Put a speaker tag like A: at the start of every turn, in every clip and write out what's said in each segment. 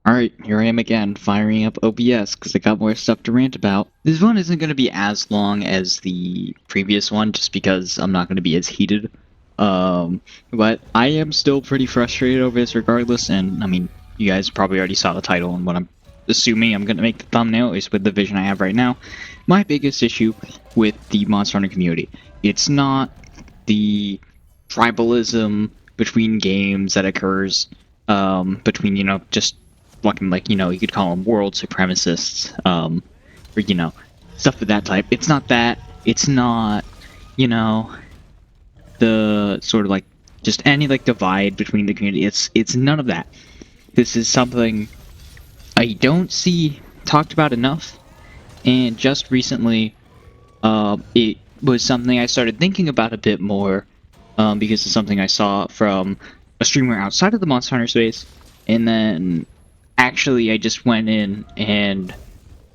A: Alright, here I am again, firing up OBS because I got more stuff to rant about. This one isn't going to be as long as the previous one, just because I'm not going to be as heated. But I am still pretty frustrated over this regardless, and, I mean, you guys probably already saw the title, and what I'm assuming I'm going to make the thumbnail is with the vision I have right now. My biggest issue with the Monster Hunter community, it's not the tribalism between games that occurs, between, just fucking, like, you could call them world supremacists, or, stuff of that type. It's not that. It's not, the sort of, like, just any, like, divide between the community. It's none of that. This is something I don't see talked about enough, and just recently, it was something I started thinking about a bit more, because of something I saw from a streamer outside of the Monster Hunter space, and then actually I just went in and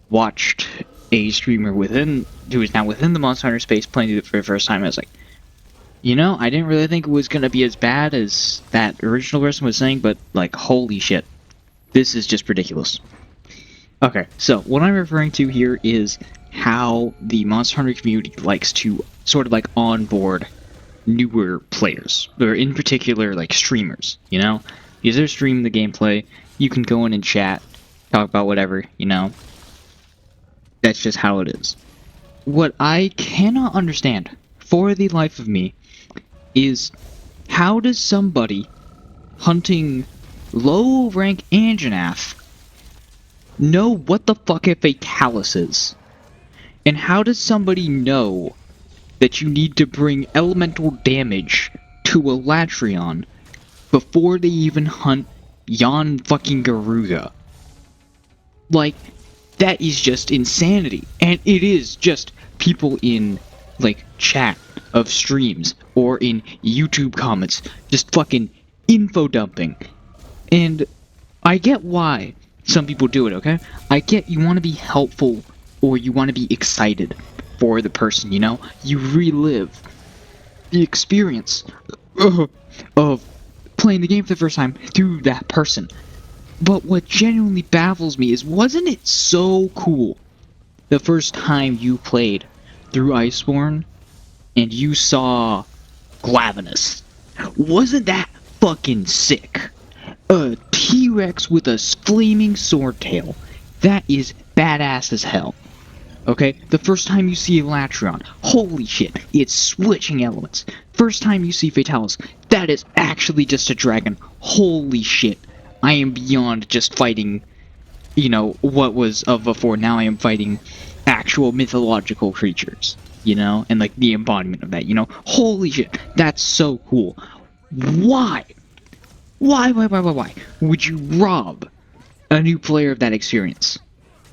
A: watched a streamer who is now within the Monster Hunter space playing it for the first time. I was like, I didn't really think it was going to be as bad as that original person was saying, but, like, holy shit, this is just ridiculous. Okay, so what I'm referring to here is how the Monster Hunter community likes to sort of, like, onboard newer players, or in particular, like, streamers, because they're streaming the gameplay. You can go in and chat, talk about whatever, That's just how it is. What I cannot understand, for the life of me, is how does somebody hunting low-rank Anjanath know what the fuck a Fatalis is? And how does somebody know that you need to bring elemental damage to a Latrion before they even hunt Yon fucking Garuga? Like, that is just insanity. And it is just people in, like, chat of streams or in YouTube comments just fucking info dumping. And I get why some people do it, okay? I get you want to be helpful or you want to be excited for the person, You relive the experience of playing the game for the first time through that person. But what genuinely baffles me is, wasn't it so cool the first time you played through Iceborne and you saw Glavenus? Wasn't that fucking sick? A T-Rex with a flaming sword tail. That is badass as hell. Okay? The first time you see a Latrion, holy shit, it's switching elements. First time you see Fatalis, that is actually just a dragon. Holy shit. I am beyond just fighting, what was of before. Now I am fighting actual mythological creatures, and, like, the embodiment of that, Holy shit, that's so cool. Why? Why would you rob a new player of that experience?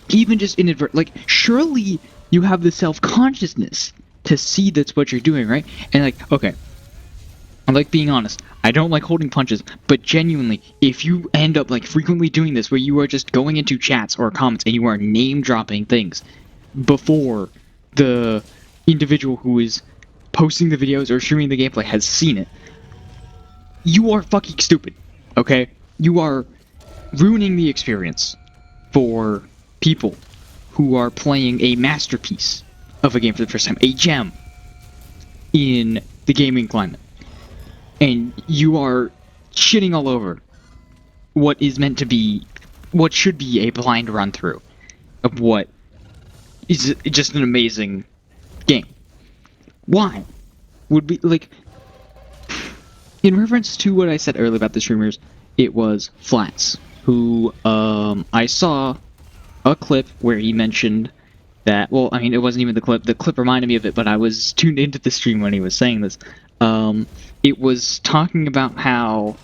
A: Even just like, surely you have the self-consciousness to see that's what you're doing, right? And, like, okay, I like being honest. I don't like holding punches, but genuinely, if you end up, like, frequently doing this where you are just going into chats or comments and you are name-dropping things before the individual who is posting the videos or streaming the gameplay has seen it, you are fucking stupid, okay? You are ruining the experience for people who are playing a masterpiece of a game for the first time, a gem in the gaming climate. And you are shitting all over what is meant to be, what should be a blind run-through of what is just an amazing game. Why? Would be, like, in reference to what I said earlier about the streamers, it was Flats, who, I saw a clip where he mentioned that, well, I mean, it wasn't even the clip reminded me of it, but I was tuned into the stream when he was saying this. It was talking about how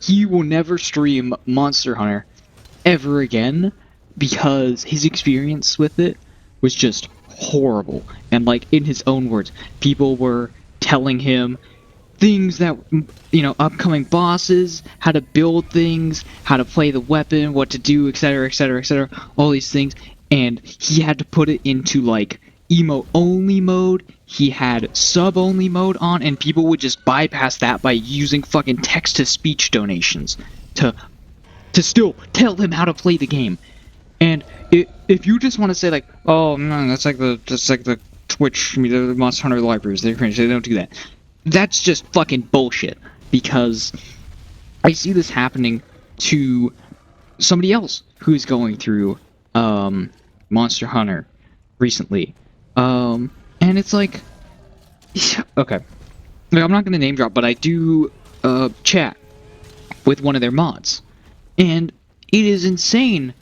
A: he will never stream Monster Hunter ever again because his experience with it was just horrible. And, like, in his own words, people were telling him things that, upcoming bosses, how to build things, how to play the weapon, what to do, etc., etc., etc., all these things, and he had to put it into, like, emote-only mode. He had sub-only mode on, and people would just bypass that by using fucking text-to-speech donations to to still tell them how to play the game. And if you just want to say like, oh no, that's like the Twitch, the Monster Hunter libraries, they're cringe, they don't do that. That's just fucking bullshit, because I see this happening to somebody else who's going through Monster Hunter recently. And it's like, okay, like, I'm not gonna name drop, but I do chat with one of their mods, and it is insane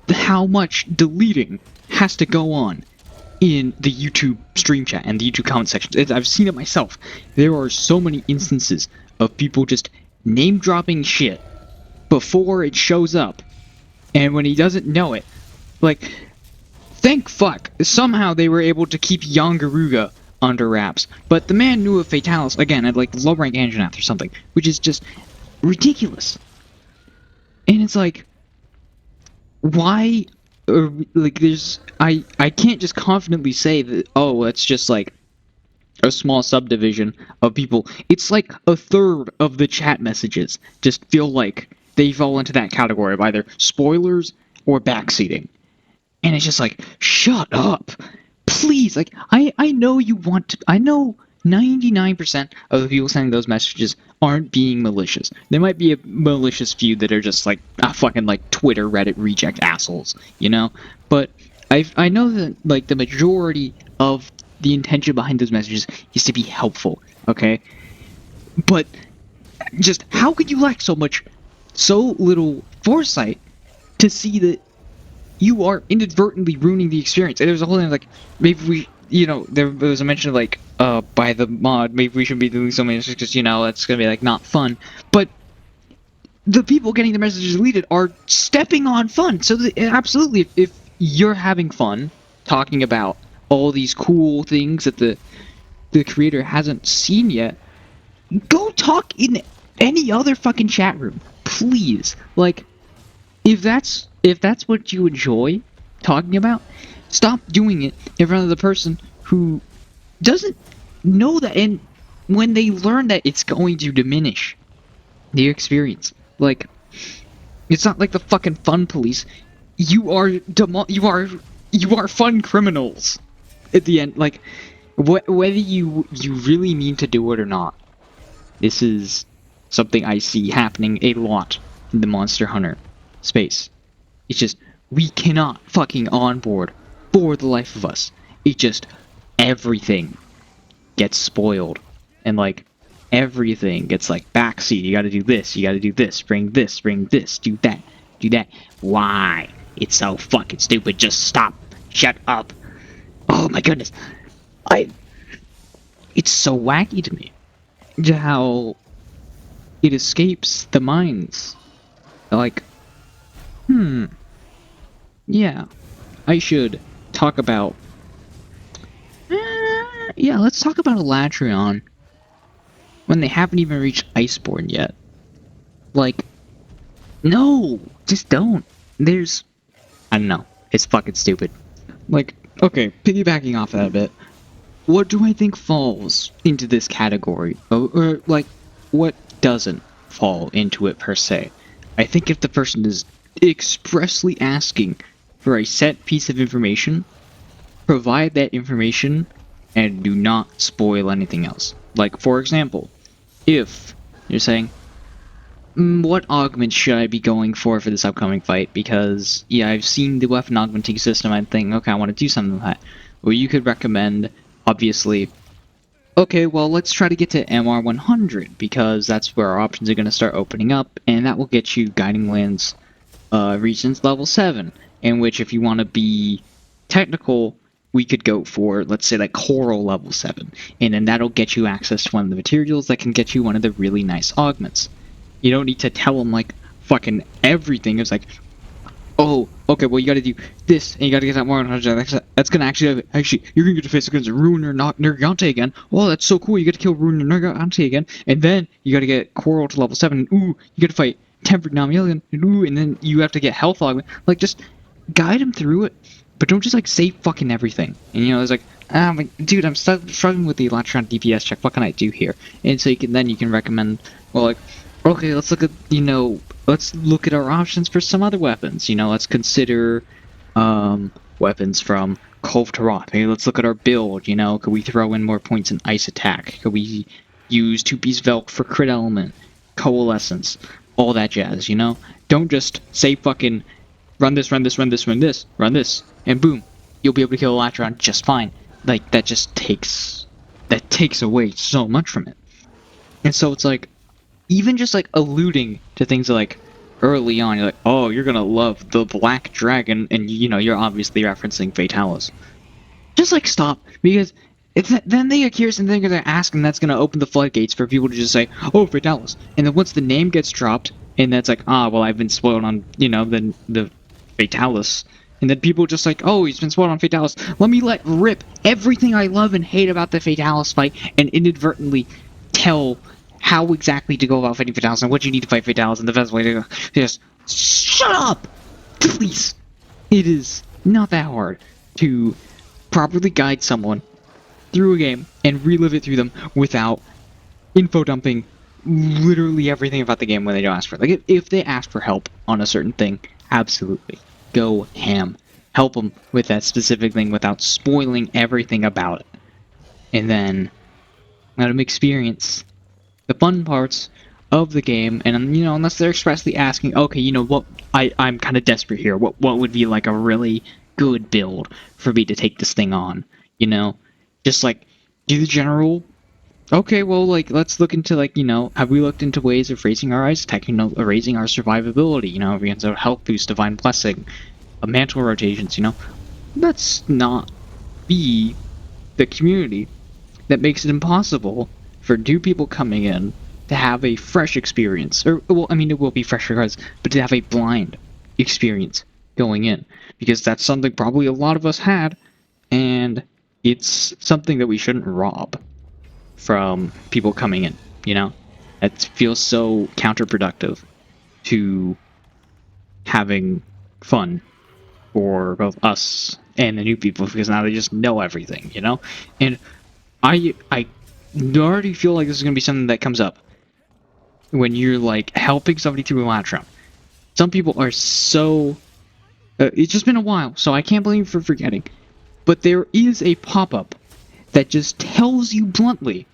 A: how much deleting has to go on in the YouTube stream chat and the YouTube comment sections. I've seen it myself. There are so many instances of people just name dropping shit before it shows up, and when he doesn't know it, like, thank fuck, somehow they were able to keep Yangaruga under wraps, but the man knew of Fatalis, again, at like low rank Anjanath or something, which is just ridiculous. And it's like, why, like, I can't just confidently say that, oh, it's just like a small subdivision of people. It's like a third of the chat messages just feel like they fall into that category of either spoilers or backseating. And it's just like, shut up. Please, like, I know you want to, I know 99% of the people sending those messages aren't being malicious. There might be a malicious few that are just like fucking like Twitter, Reddit reject assholes, you know? But I know that like the majority of the intention behind those messages is to be helpful, okay? But just how could you lack so little foresight to see that you are inadvertently ruining the experience? And there's a whole thing like, maybe we, you know, there was a mention of like, by the mod, maybe we shouldn't be doing so many because, you know, that's gonna be like not fun. But the people getting the messages deleted are stepping on fun. So absolutely, if you're having fun talking about all these cool things that the creator hasn't seen yet, go talk in any other fucking chat room, please. Like, if that's what you enjoy talking about, stop doing it in front of the person who doesn't know that, and when they learn that, it's going to diminish the experience. Like, it's not like the fucking fun police. You are fun criminals at the end. Like, whether you really mean to do it or not, this is something I see happening a lot in the Monster Hunter space. It's just, we cannot fucking onboard for the life of us. It just, everything gets spoiled. And like, everything gets like backseat. You gotta do this, bring this, do that. Why? It's so fucking stupid. Just stop. Shut up. Oh my goodness. It's so wacky to me how it escapes the minds. Like, yeah, I should talk about, yeah, let's talk about Elatrion when they haven't even reached Iceborne yet. Like, no, just don't. There's, I don't know, it's fucking stupid. Like, okay, piggybacking off that a bit, what do I think falls into this category? Or like, what doesn't fall into it per se? I think if the person is expressly asking for a set piece of information, provide that information and do not spoil anything else. Like, for example, if you're saying, what augments should I be going for this upcoming fight? Because, yeah, I've seen the weapon augmenting system, I'm thinking, okay, I want to do something with that. Well, you could recommend, obviously, okay, well, let's try to get to MR100, because that's where our options are going to start opening up, and that will get you Guiding Lands regions level 7, in which if you want to be technical, we could go for, let's say, like Coral level 7, and then that'll get you access to one of the materials that can get you one of the really nice augments. You don't need to tell them, like, fucking everything. It's like, oh, okay, well, you gotta do this, and you gotta get that more. That's gonna actually, you're gonna get to face against Ruin Nergante again. Oh, that's so cool, you get to kill Ruin Nergante again, and then you gotta get Coral to level 7, and ooh, you gotta fight Tempered Namelian, and ooh, and then you have to get Health Augment. Like, just guide them through it, but don't just, like, say fucking everything. And, you know, it's like, dude, I'm struggling with the Electron DPS check, what can I do here? And so you can recommend, well, like, Okay, let's look at, let's look at our options for some other weapons. Let's consider weapons from Cove to Roth. Maybe let's look at our build. Could we throw in more points in ice attack? Could we use two-piece Velk for crit element, coalescence, all that jazz? Don't just say fucking run this, run this, run this, run this, run this, and boom, you'll be able to kill Elatron just fine. Like, that takes away so much from it. And so it's like, even just like alluding to things like early on, you're like, oh, you're gonna love the Black Dragon, and you're obviously referencing Fatalis. Just like stop, because then they get curious and they're gonna ask, and that's gonna open the floodgates for people to just say, oh, Fatalis. And then once the name gets dropped, and that's like, well, I've been spoiled on, the Fatalis. And then people just like, oh, he's been spoiled on Fatalis. Let me let rip everything I love and hate about the Fatalis fight, and inadvertently tell how exactly to go about fighting Fatalis and what you need to fight Fatalis and the best way to go. Just shut up! Please! It is not that hard to properly guide someone through a game and relive it through them without info dumping literally everything about the game when they don't ask for it. Like, if they ask for help on a certain thing, absolutely. Go ham. Help them with that specific thing without spoiling everything about it. And then let them experience the fun parts of the game, and unless they're expressly asking, okay, what, I'm kind of desperate here. What would be like a really good build for me to take this thing on? Just like do the general. Okay, well, like let's look into have we looked into ways of raising our ice attack? Raising our survivability. We can health boost, divine blessing, mantle rotations. Let's not be the community that makes it impossible for new people coming in to have a fresh experience. Or, well, I mean, it will be fresh regardless, but to have a blind experience going in. Because that's something probably a lot of us had, and it's something that we shouldn't rob from people coming in, It feels so counterproductive to having fun for both us and the new people, because now they just know everything, And I already feel like this is going to be something that comes up when you're like helping somebody through a Elatron. Some people are so it's just been a while, so I can't blame you for forgetting, but there is a pop-up that just tells you bluntly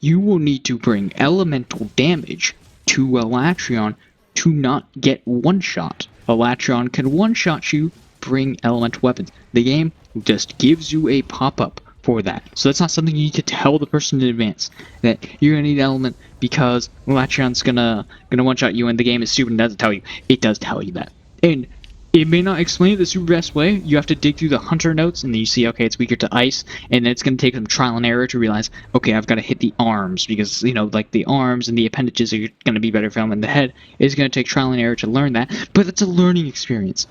A: you will need to bring elemental damage to Elatron to not get one-shot. Elatron can one-shot you, bring elemental weapons. The game just gives you a pop-up for that. So that's not something you need to tell the person in advance, that you're gonna need an element because Elatron's gonna one-shot you and the game is stupid and doesn't tell you. It does tell you that. And it may not explain it the super best way. You have to dig through the hunter notes and then you see, okay, it's weaker to ice, and then it's gonna take some trial and error to realize, okay, I've gotta hit the arms because, like the arms and the appendages are gonna be better for him, and the head is gonna take trial and error to learn that, but it's a learning experience.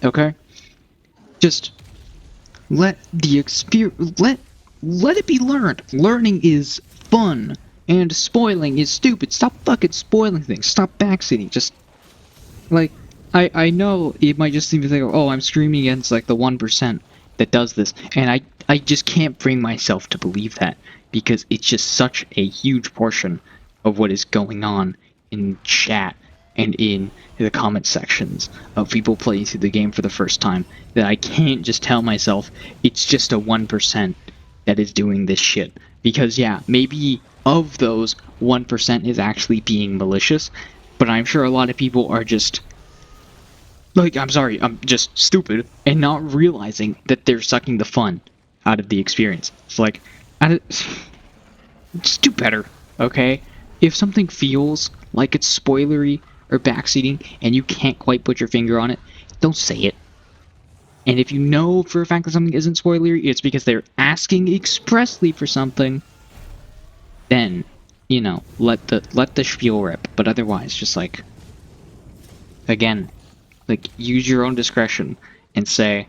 A: Okay? Just let the experience, let it be learned. Learning is fun, and spoiling is stupid. Stop fucking spoiling things. Stop backseating. Just, like, I know it might just seem to think, oh, I'm screaming against, like, the 1% that does this, and I just can't bring myself to believe that, because it's just such a huge portion of what is going on in chat and in the comment sections of people playing through the game for the first time, that I can't just tell myself it's just a 1% that is doing this shit. Because yeah, maybe of those, 1% is actually being malicious, but I'm sure a lot of people are just, like, I'm just stupid and not realizing that they're sucking the fun out of the experience. It's like, just do better, okay? If something feels like it's spoilery or backseating and you can't quite put your finger on it, don't say it. And if you know for a fact that something isn't spoilery, it's because they're asking expressly for something, then, let the spiel rip. But otherwise, just like, again, like, use your own discretion and say,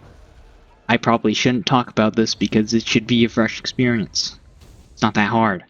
A: I probably shouldn't talk about this because it should be a fresh experience. It's not that hard.